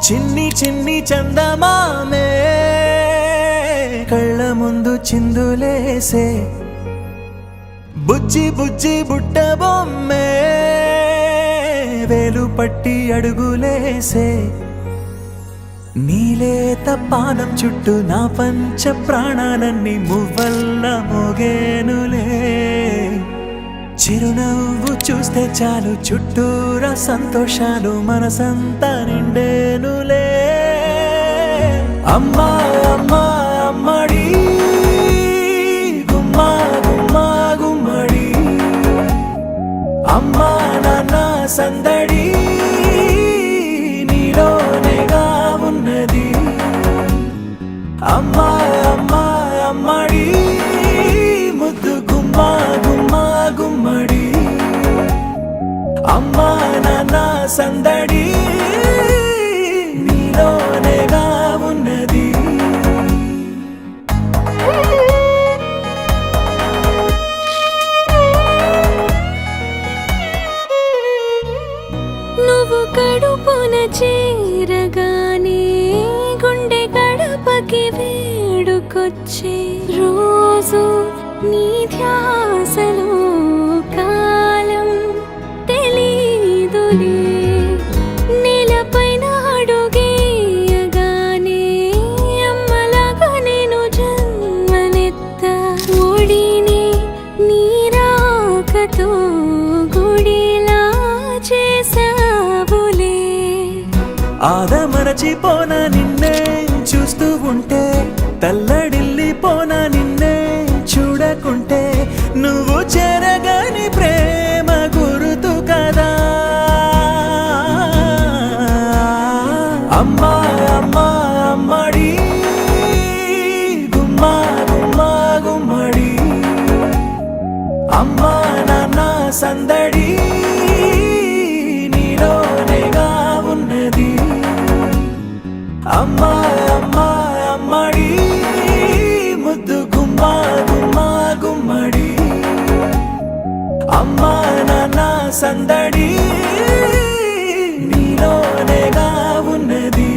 చిన్ని చిన్ని చందమామే కళ్ళ ముందు చిందులేసే బుజ్జి బుజ్జి బుట్ట బొమ్మే వేలు పట్టి అడుగులేసే నీలేత పానం చుట్టూ నా పంచ ప్రాణాలన్నీ మువ్వల్ల మోగేనులే చిరునవ్వు చూస్తే చాలు చుట్టూరా సంతోషాలు మనసంతా నిండేనులే అమ్మా అమ్మా అమ్మడి గుమ్మా గుమ్మా గుమ్మడి అమ్మా నాన్న సందడి నీలోనేగా ఉన్నది అమ్మా అమ్మా అమ్మడి ముద్దు గుమ్మా గుమ్మా గుమ్మడి అమ్మా నాన్న సందడి నీలోనేగా ఉన్నది నువ్వు కడుపున చేరగానే గుండె గడపకి వేడుకొచ్చే రోజు నీ ధ్యాసలో కాలం తెలీదులే నేలపైన అడుగేయగానే అమ్మలాగా నేను జన్మనెత్త ఒడిని నీ రాకతో గుడిలా చేసావులే ఆదమరచిపోన నిన్నే చూస్తూ ఉంటే తల్లడిల్లిపోన నిన్నే చూడకుంటే నువ్వు చెరగని ప్రేమ గురుతు కదా అమ్మా అమ్మా అమ్మడి గుమ్మా గుమ్మా గుమ్మడి అమ్మా నాన్న సందడి నీలోనేగా ఉన్నది అమ్మా అమ్మా అమ్మడి ముద్దు గుమ్మా గుమ్మా గుమ్మడి అమ్మా నాన్న సందడి నీలోనేగా ఉన్నది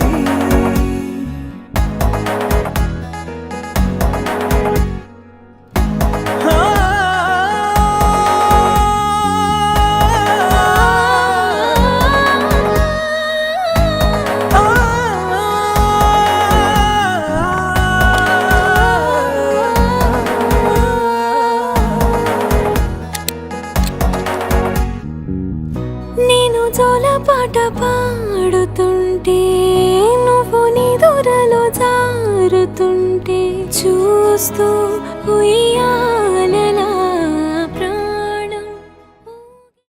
నేను జోలపాట పాడుతుంటే నువ్వు నీ దూరలో జారుతుంటే చూస్తూ